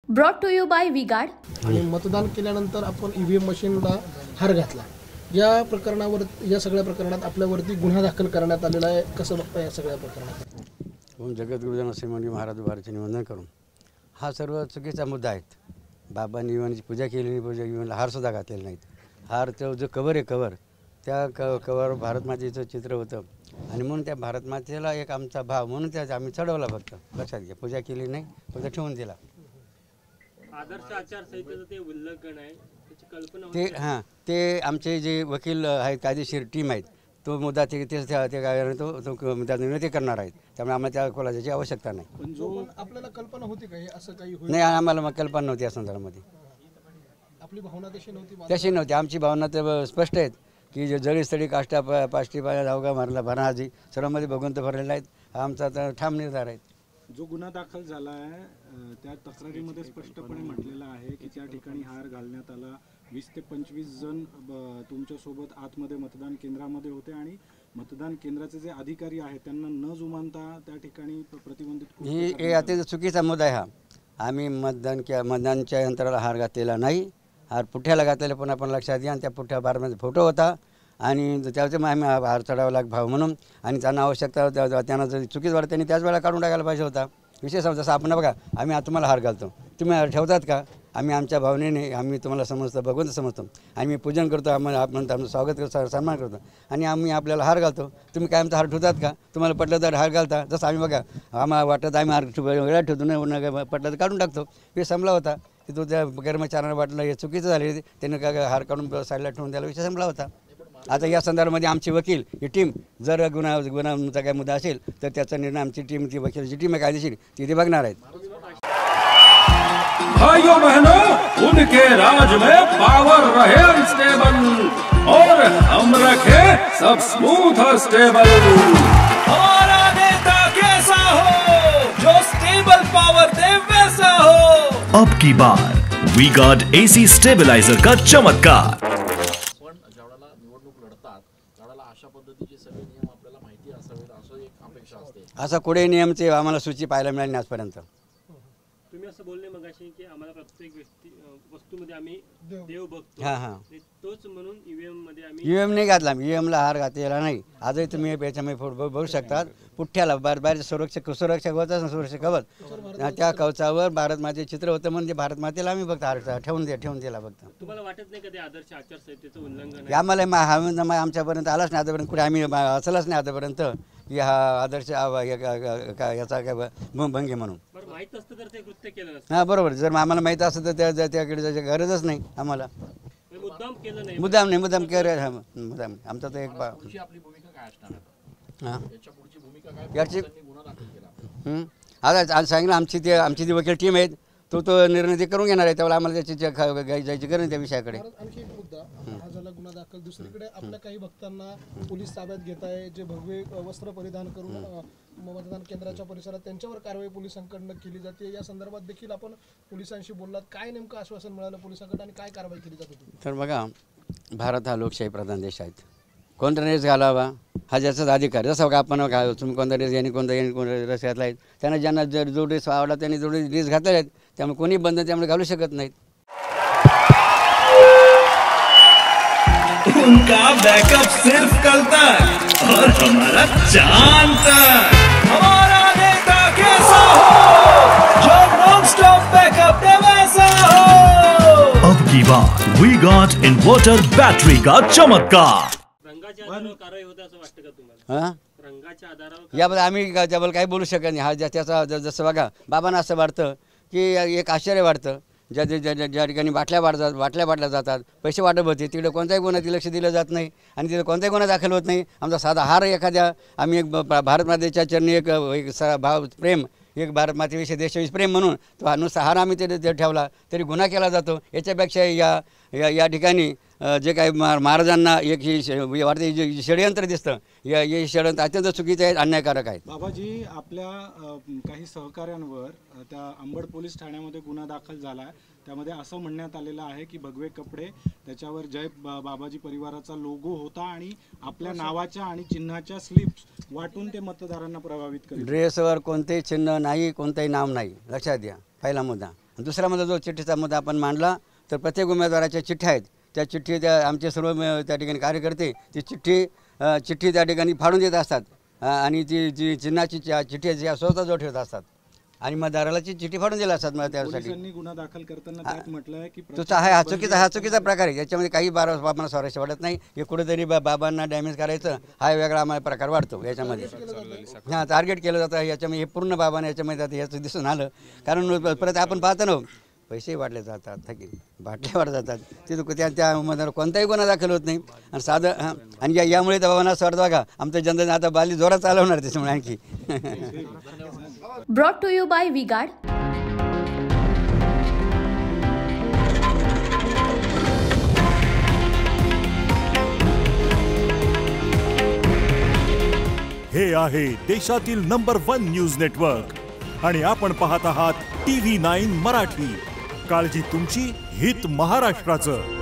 Brought to you by V-Guard. आणि मतदान केल्यानंतर आपण ईव्हीएम मशीनला हार घातला, या प्रकरणावर या सगळ्या प्रकरणात आपल्यावरती गुन्हा दाखल करण्यात आलेला आहे। कसं बघता या सगळ्या प्रकरणात? ओम जगद्गुरुजन श्रीमंडी महाराज उभाराचे निवंदन करून हा सर्व चुकीचा मुद्दा आहे। बाबांनी इव्हनची पूजा केलेली, पूजा इव्हनला हारसुद्धा घातलेला नाहीत। हारचं जो कवर आहे, कवर त्या कवर भारतमातेचं चित्र होतं आणि म्हणून त्या भारतमातेला एक आमचा भाव म्हणून त्याचा आम्ही चढवला, फक्त लक्षात घ्या। पूजा केली नाही, फक्त ठेवून दिला। आदर्श आचारसंहितेचं ते उल्लंघन आहे, त्याची कल्पना ते हां, ते आमचे जे वकील आहेत, कायदेशीर टीम आहेत, तो मुद्दा ते काय तो मुद्दा निर्णय करणार आहेत। त्यामुळे आम्हाला त्या खोलाची आवश्यकता नाही। पण जो आपल्याला कल्पना होती का हे असं काही होईल? नाही, आम्हाला मग कल्पना नव्हती या संदर्भामध्ये। आपली भावना तशी नव्हती? तशी नव्हती आमची भावना। तर स्पष्ट आहेत की जे जळीस्थळी काष्टा पाष्टी पाया धावगा मारला भरणाजी सर्वांमध्ये भगवंत भरलेला आहेत, हा आमचा तर ठाम निर्धार आहे। जो गुन्हा दाखल झाला आहे त्या तक्रारीमध्ये स्पष्टपणे म्हटलेलं आहे की त्या ठिकाणी हार घालण्यात आला। 20 ते 25 जण तुमच्यासोबत आतमध्ये मतदान केंद्रामध्ये होते आणि मतदान केंद्राचे जे अधिकारी आहेत त्यांना न जुमानता त्या ठिकाणी प्रतिबंधित ही अतिशय चुकीचा मुद्दा आहे हा। आम्ही मतदानच्या यंत्राला हार घातलेला नाही, हार पुठ्याला घातलेला पण आपण लक्षात घ्या। आणि त्या पुठ्या बारमध्ये फोटो होता आणि त्याचं आम्ही हार चढावला भाव म्हणून, आणि त्यांना आवश्यकता त्यांना जर चुकीच वाटत त्यांनी त्याच वेळेला काढून टाकायला पाहिजे होता। विशेष जसं आपण बघा, आम्ही आता तुम्हाला हार घालतो, तुम्ही हार ठेवतात का? आम्ही आमच्या भावनेने आम्ही तुम्हाला समजतो, भगवंत समजतो, आम्ही पूजन करतो, आम्हाला आपण स्वागत करतो, सन्मान करतो आणि आम्ही आपल्याला हार घालतो। तुम्ही काय आमचा हार ठेवतात का? तुम्हाला पटलं तर हार घालता, जसं आम्ही बघा आम्हाला वाटत आम्ही हार वेगळा ठेवतो, नाही पटलं तर काढून टाकतो। हे संपला होता की तो त्या कर्मचाऱ्यांना वाटलं हे चुकीचं झाले, त्यांनी काय हार काढून साईडला ठेवून द्यायला विषय संपला होता। आता या संदर्भामध्ये आमची वकील ही टीम जर गुन्हाचा काय मुद्दा असेल तर त्याचा निर्णय आमची टीम, ती वकीलची टीम आहे कायदेशीर, ती बघणार आहेत। भाइयों बहनों, उनके राज में पावर रहे अनस्टेबल और हम रखे सब स्मूथ और स्टेबल। हमारा नेता कैसा हो जो स्टेबल पावर दे वैसा हो। अब की बार वी गार्ड एसी स्टेबलाइजर का चमत्कार। असा कुठे नियमचे आम्हाला सूची पाहायला मिळाली नाही आजपर्यंत। तुम्ही असं बोलले मगाशी की आम्हाला प्रत्येक वस्तूमध्ये आम्ही देव बघतो, हां हां, तोच म्हणून ईव्हीएम मध्ये आम्ही ईव्हीएम नाही घातला, ईव्हीएमला हार घातलेला नाही। आजही तुम्ही याच्यामध्ये बघू शकतात, पुठ्ठ्याला बाहेर सुरक्षा होतं, सुरक्षा कवच, त्या कवचावर भारतमाते चित्र होतं, म्हणजे भारतमातेला आम्ही फक्त हार ठेवून दिला फक्त। तुम्हाला वाटत नाही का ते आदर्श आचारसंहितेचं उल्लंघन आहे? आम्हाला आमच्यापर्यंत आलाच नाही आतापर्यंत, कुठे आम्ही असलच नाही आतापर्यंत की हा आदर्श याचा काय भंगी म्हणून। माहित असतं तर ते कृत्य केलं नसतं। हां बरोबर, जर आम्हाला माहीत असतं तर त्याकडे जायची गरजच नाही आम्हाला। मुद्दाम केलं नाही, मुद्दाम केलं, मुद्दाम आमचा तर एक आपली भूमिका काय असणार? हां, याच्या पुढची भूमिका काय? याची गुन्हा दाखल केला आज सांगितलं आमची जी वकील टीम आहे तो निर्णय ते करून घेणार आहे, त्यावेळेला आम्हाला त्याची जायची गरज नाही त्या विषयाकडे। आणखी एक मुद्दा, हा झाला गुन्हा दाखल। दुसरीकडे आपल्या काही भक्तांना पोलीस ताब्यात घेत आहे, जे भगवे वस्त्र परिधान करून मतदान केंद्राच्या परिसरात त्यांच्यावर कारवाई पोलिसांकडून केली जाते। या संदर्भात देखील आपण पोलिसांशी बोललात, काय नेमकं आश्वासन मिळालं पोलिसांकडे आणि काय कारवाई केली जात होती? तर बघा, भारत हा लोकशाही प्रधान देश आहे, कोणता ड्रेस घालावा हा ज्याचाच अधिकार। जसं बघा आपण तुम्ही कोणता ड्रेस कोणता ड्रेस घातला आहे, त्यांना ज्यांना जो ड्रेस आवडला त्यांनी जो ड्रेस घातलेले आहेत, त्यामुळे कोणी बंद त्यामुळे घालू शकत नाहीत। उनका बैकअप सिर्फ कल तक और हमारा चांद तक। हमारा नेता कैसा हो जो नॉन स्टॉप बैकअप दे वैसा हो। अब की बार वी गॉट इन्वर्टर बैटरी का चमत्कार। रंगाच्या आधारावर कारवाई होते असं वाटतं का तुम्हाला? हां, रंगाच्या आधारावर याबद्दल आम्ही त्याबद्दल काही बोलू शकत नाही। हा त्याचा जसं बघा, बाबांना असं वाटतं की एक आश्चर्य वाटतं, ज्या ठिकाणी बाटल्या वाटल्या जातात, पैसे वाटप होते, तिकडे कोणत्याही गुन्ह्यात लक्ष दिलं जात नाही आणि तिथे कोणताही गुन्हा दाखल होत नाही। आमचा साधा हार एखाद्या आम्ही एक भारतमातेच्या चरणी एक भाव प्रेम, एक भारतमातेविषयी देशविषयी प्रेम म्हणून तो नुसता हार आम्ही ते ठेवला तरी गुन्हा केला जातो। याच्यापेक्षा या ठिकाणी जे काही महाराजांना एक ही वाटते जे षडयंत्र दिसतं, हे षडयंत्र अत्यंत चुकीचं आहे, अन्यायकारक आहे। बाबाजी, आपल्या काही सहकाऱ्यांवर त्या अंबड पोलीस ठाण्यामध्ये गुन्हा दाखल झाला आहे, त्यामध्ये असं म्हणण्यात आलेलं आहे की भगवे कपडे, त्याच्यावर जय बाबाजी परिवाराचा लोगो होता आणि आपल्या नावाच्या आणि चिन्हाच्या स्लिप्स वाटून ते मतदारांना प्रभावित करतात। ड्रेसवर कोणतेही चिन्ह नाही, कोणतेही नाव नाही, लक्षात घ्या, पहिला मुद्दा। दुसरा मुद्दा जो चिठ्ठीचा मुद्दा आपण मांडला, तर प्रत्येक उमेदवाराच्या चिठ्ठ्या आहेत, त्या चिठ्ठी त्या आमचे सर्व त्या ठिकाणी कार्यकर्ते ती चिठ्ठी त्या ठिकाणी फाडून देत असतात आणि ती जी चिन्हाची चिठ्ठी जी स्वतः जो ठेवत असतात आणि मतदाराला चिठ्ठी फाडून दिला असतात. मग त्यासाठी पोलिसांनी गुन्हा दाखल करताना त्यात म्हटलंय की तुझा हा चुकीचा प्रकार आहे. याच्यामध्ये काही बाबांना स्वारस्य वाटत नाही. हे कुठेतरी बाबांना डॅमेज करायचं हा वेगळा आम्हाला प्रकार वाटतो याच्यामध्ये. हां, टार्गेट केलं जातं याच्यामध्ये. हे पूर्ण बाबांना याच्यामध्ये आता याचं दिसून आलं. कारण परत आपण पाहतो ना, पैसे वाढले जातात, बाटल्या वाढत जातात, तिथं त्या उमेदवार कोणताही गुन्हा दाखल होत नाही. आणि साधं आणि यामुळे तर बाबांना असं वाटतं बघा आमच्या जनतेने आता बाली जोरात चालवणार त्याच्यामुळे आणखी. Brought to you by V-Guard. हे आहे देशातील नंबर 1 न्यूज नेटवर्क आणि आपण पाहत आहात TV9 मराठी. काळजी तुमची, हित महाराष्ट्राचं.